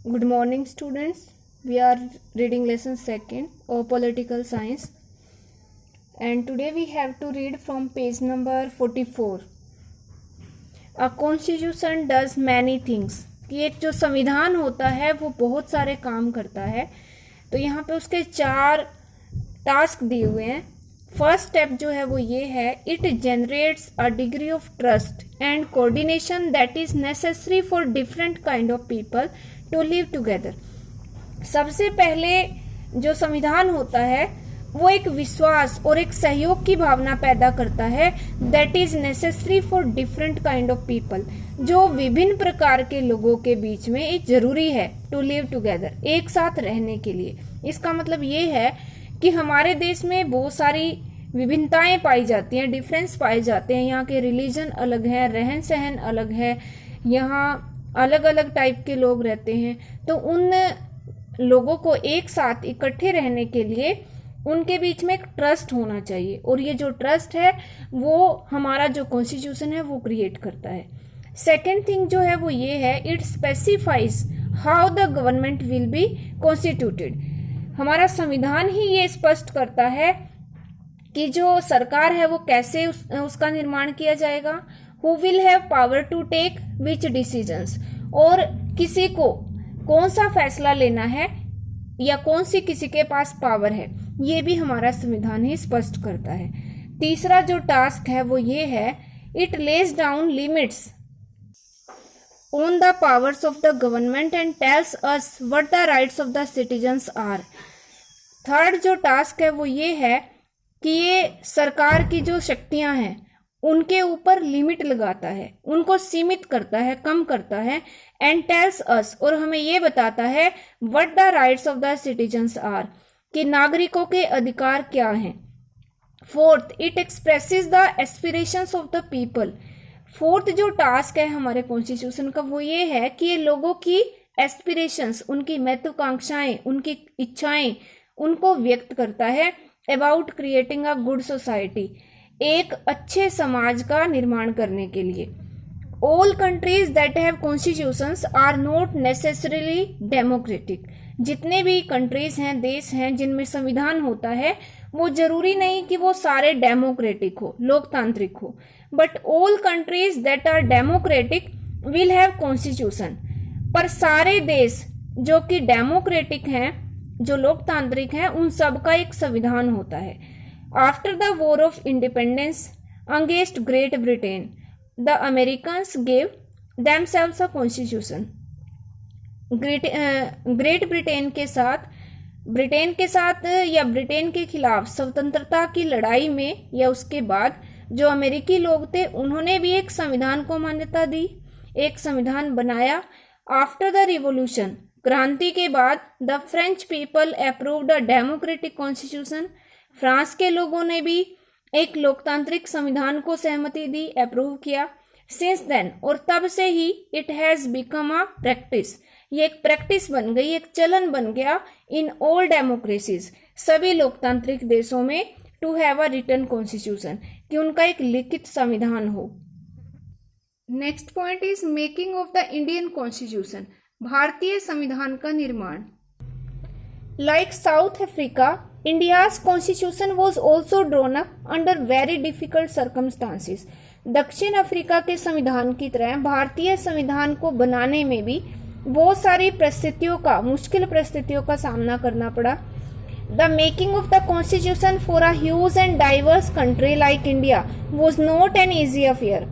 Good morning, students. We are reading lesson 2nd of political science, and today we have to read from page number 44. A constitution does many things. कि एक जो संविधान होता है वो बहुत सारे काम करता है. तो यहाँ पे उसके 4 टास्क दिए हुए हैं. फर्स्ट स्टेप जो है वो ये है, it generates a degree of trust and coordination that is necessary for different kind of people to live together. सबसे पहले जो संविधान होता है वो एक विश्वास और एक सहयोग की भावना पैदा करता है that is necessary for different kind of people, जो विभिन्न प्रकार के लोगों के बीच में ये जरूरी है टू लिव टुगेदर, एक साथ रहने के लिए. इसका मतलब ये है कि हमारे देश में बहुत सारी विभिन्नताएं पाई जाती हैं, डिफरेंस पाए जाते हैं. यहाँ के रिलीजन अलग है, रहन सहन अलग है, यहाँ अलग अलग टाइप के लोग रहते हैं. तो उन लोगों को एक साथ इकट्ठे रहने के लिए उनके बीच में एक ट्रस्ट होना चाहिए, और ये जो ट्रस्ट है वो हमारा जो कॉन्स्टिट्यूशन है वो क्रिएट करता है. सेकेंड थिंग जो है वो ये है, it specifies how the government will be constituted. हमारा संविधान ही ये स्पष्ट करता है कि जो सरकार है वो कैसे उसका निर्माण किया जाएगा. Who will have power to take which decisions, और किसी को कौन सा फैसला लेना है या कौन सी किसी के पास पावर है, ये भी हमारा संविधान ही स्पष्ट करता है. तीसरा जो टास्क है वो ये है, it lays down limits on the powers of the government and tells us what the rights of the citizens are. Third जो टास्क है वो ये है कि ये सरकार की जो शक्तियां हैं उनके ऊपर लिमिट लगाता है, उनको सीमित करता है, कम करता है. एंड टेल्स अस, और हमें ये बताता है what the rights of the citizens are, कि नागरिकों के अधिकार क्या हैं. Fourth, it expresses the aspirations of the people. Fourth जो टास्क है हमारे कॉन्स्टिट्यूशन का वो ये है कि ये लोगों की एस्पिरेशंस, उनकी महत्वाकांक्षाएं, उनकी इच्छाएं, उनको व्यक्त करता है about creating a good society, एक अच्छे समाज का निर्माण करने के लिए. All countries that have constitutions are not necessarily democratic. जितने भी कंट्रीज हैं, देश हैं जिनमें संविधान होता है, वो जरूरी नहीं कि वो सारे डेमोक्रेटिक हो, लोकतांत्रिक हो. But all countries that are democratic will have constitution. पर सारे देश जो कि डेमोक्रेटिक हैं, जो लोकतांत्रिक हैं, उन सब का एक संविधान होता है. After the war of independence against great Britain, the Americans gave themselves a constitution. Great Britain के साथ या ब्रिटेन के खिलाफ स्वतंत्रता की लड़ाई में या उसके बाद जो अमेरिकी लोग थे उन्होंने भी एक संविधान को मान्यता दी, एक संविधान बनाया. आफ्टर द रिवॉल्यूशन, क्रांति के बाद, the French people approved a democratic constitution. France के लोगों ने भी एक लोकतांत्रिक संविधान को सहमति दी, अप्रूव किया. सिंस देन, और तब से ही, it has become a practice, ये एक प्रैक्टिस बन गई, एक चलन बन गया इन ऑल डेमोक्रेसीज, सभी लोकतांत्रिक देशों में, to have a written constitution, कि उनका एक लिखित संविधान हो. Next point is making of the Indian constitution, भारतीय संविधान का निर्माण. Like South Africa, India's constitution was also drawn up under very difficult circumstances. दक्षिण अफ्रीका के संविधान की तरह भारतीय संविधान को बनाने में भी बहुत सारी मुश्किल परिस्थितियों का सामना करना पड़ा. The making of the constitution for a huge and diverse country like India was not an easy affair.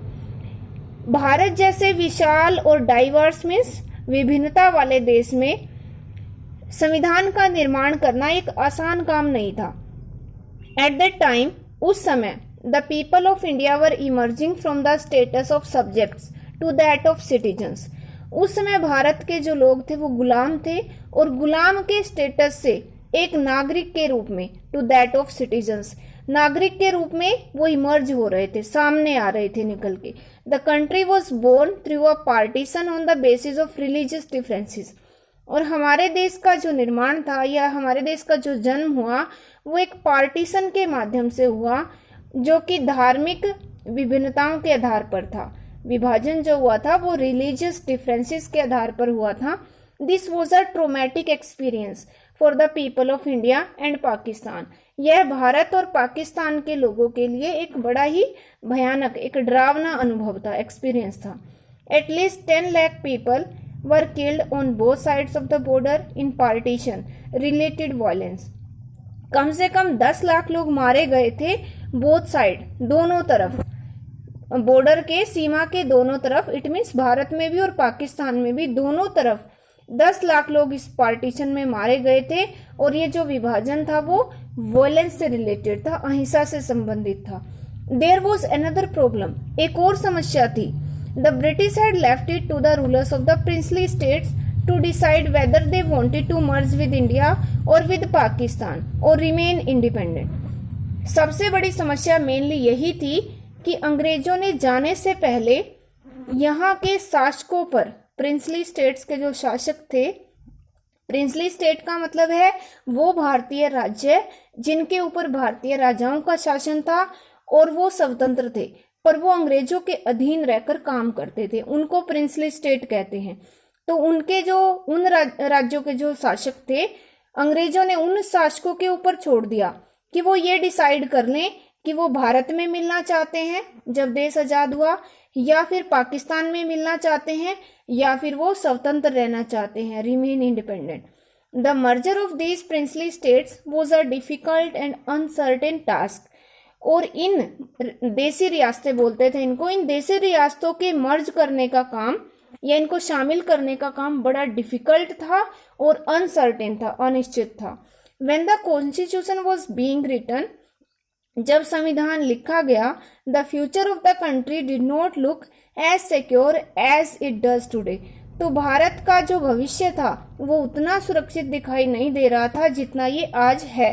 Bharat जैसे विशाल और डाइवर्स मीन्स विभिन्नता वाले देश में संविधान का निर्माण करना एक आसान काम नहीं था. एट दैट टाइम, उस समय, the people of India were emerging from the status of subjects to that of citizens. उस समय भारत के जो लोग थे वो गुलाम थे, और गुलाम के स्टेटस से एक नागरिक के रूप में, टू दैट ऑफ सिटीजन्स, नागरिक के रूप में वो इमर्ज हो रहे थे, सामने आ रहे थे निकल के. The country was born through a partition on the basis of religious differences. और हमारे देश का जो निर्माण था या हमारे देश का जो जन्म हुआ वो एक पार्टीशन के माध्यम से हुआ, जो कि धार्मिक विभिन्नताओं के आधार पर था. विभाजन जो हुआ था वो रिलीजियस डिफरेंसेस के आधार पर हुआ था. This was a traumatic experience for the people of India and Pakistan. यह भारत और पाकिस्तान के लोगों के लिए एक बड़ा ही भयानक, एक डरावना अनुभव था, एक्सपीरियंस था। At least 10 lakh people were killed on both sides of the border in partition related violence. कम से कम 10 लाख लोग मारे गए थे बोथ साइड, दोनों तरफ, बॉर्डर के, सीमा के दोनों तरफ। इट मीन्स भारत में भी और पाकिस्तान में भी, दोनों तरफ 10 लाख लोग इस पार्टीशन में मारे गए थे। और ये जो विभाजन था वो वायलेंस से रिलेटेड था, अहिंसा से संबंधित था। देयर वॉज अनदर प्रॉब्लम, एक और समस्या थी। The British had left it to the rulers of the princely states to decide whether they wanted to merge with India or with Pakistan or remain independent। सबसे बड़ी समस्या mainly यही थी कि अंग्रेजों ने जाने से पहले यहाँ के शासकों पर, प्रिंसली स्टेट्स के जो शासक थे, प्रिंसली स्टेट का मतलब है वो भारतीय राज्य जिनके ऊपर भारतीय राजाओं का शासन था और वो स्वतंत्र थे, पर वो अंग्रेजों के अधीन रहकर काम करते थे, उनको प्रिंसली स्टेट कहते हैं। तो उनके जो, उन राज्यों के जो शासक थे, अंग्रेजों ने उन शासकों के ऊपर छोड़ दिया कि वो ये डिसाइड कर लें कि वो भारत में मिलना चाहते हैं जब देश आजाद हुआ, या फिर पाकिस्तान में मिलना चाहते हैं, या फिर वो स्वतंत्र रहना चाहते हैं, remain independent. The merger of these princely states was a difficult and uncertain task. और इन देसी रियासतें बोलते थे इनको, इन देसी रियासतों के मर्ज करने का काम या इनको शामिल करने का काम बड़ा डिफिकल्ट था और अनसर्टेन था, अनिश्चित था। When the constitution was being written, जब संविधान लिखा गया, the future of the country did not look as secure as it does today. तो भारत का जो भविष्य था वो उतना सुरक्षित दिखाई नहीं दे रहा था जितना ये आज है।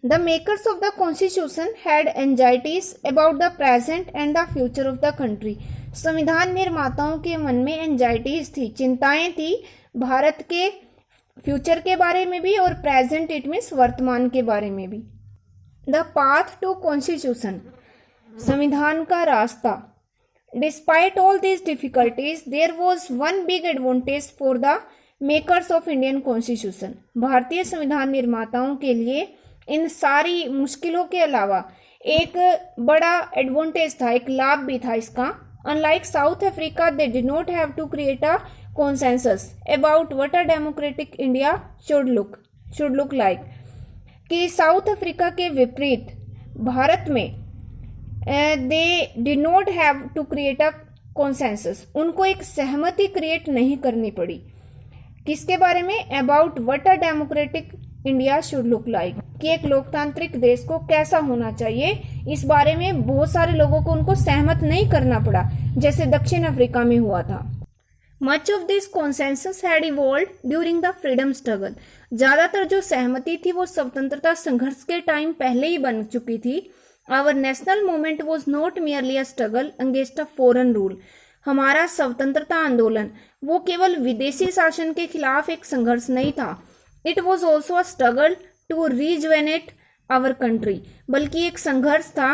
The makers of the constitution had anxieties about the present and the future of the country। संविधान निर्माताओं के मन में एंजाइटीज थी, चिंताएं थी भारत के फ्यूचर के बारे में भी और प्रेजेंट, इट मीन्स वर्तमान के बारे में भी। द पाथ टू कॉन्स्टिट्यूशन, संविधान का रास्ता। Despite all these difficulties there was one big advantage for the makers of Indian constitution. भारतीय संविधान निर्माताओं के लिए इन सारी मुश्किलों के अलावा एक बड़ा एडवांटेज था, एक लाभ भी था इसका। Unlike South Africa, they did not have to create a consensus about what a democratic India should look like। कि साउथ अफ्रीका के विपरीत भारत में they did not have to create a consensus, उनको एक सहमति क्रिएट नहीं करनी पड़ी। किसके बारे में? About what a democratic India should look like, कि एक लोकतांत्रिक देश को कैसा होना चाहिए, इस बारे में बहुत सारे लोगों को उनको सहमत नहीं करना पड़ा, जैसे दक्षिण अफ्रीका में हुआ था। Much of this consensus had evolved during the freedom struggle. ज्यादातर जो सहमति थी वो स्वतंत्रता संघर्ष के टाइम पहले ही बन चुकी थी। Our national movement was not merely a struggle against a foreign rule. हमारा स्वतंत्रता आंदोलन वो केवल विदेशी शासन के खिलाफ एक संघर्ष नहीं था, it was also a struggle to rejuvenate our country, बल्कि एक संघर्ष था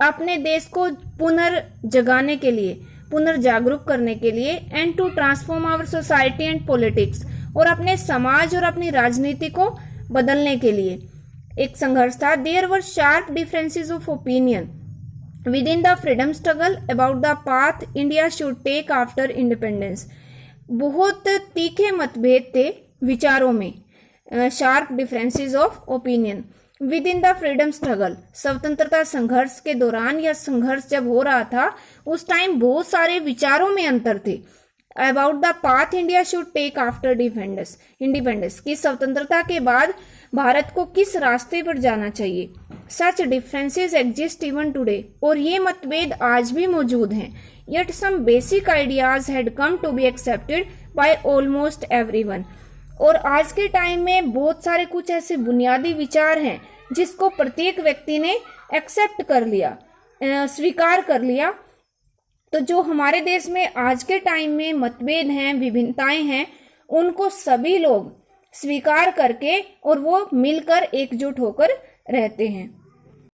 अपने देश को पुनर्जगाने के लिए, पुनर्जागरूक करने के लिए, and to transform our society and politics, और अपने समाज और अपनी राजनीति को बदलने के लिए एक संघर्ष था। There were sharp differences of opinion within the freedom struggle about the path India should take after independence. बहुत तीखे मतभेद थे विचारों में, sharp differences of opinion within the freedom struggle. स्वतंत्रता संघर्ष के दौरान या संघर्ष जब हो रहा था उस टाइम बहुत सारे विचारों में अंतर थे। About the path India should take after independence, की स्वतंत्रता के बाद भारत को किस रास्ते पर जाना चाहिए। Such differences exist even today, और ये मतभेद आज भी मौजूद हैं। Yet some basic ideas had come to be accepted by almost everyone, और आज के टाइम में बहुत सारे कुछ ऐसे बुनियादी विचार हैं जिसको प्रत्येक व्यक्ति ने एक्सेप्ट कर लिया, स्वीकार कर लिया। तो जो हमारे देश में आज के टाइम में मतभेद हैं, विभिन्नताएं हैं, उनको सभी लोग स्वीकार करके और वो मिलकर एकजुट होकर रहते हैं।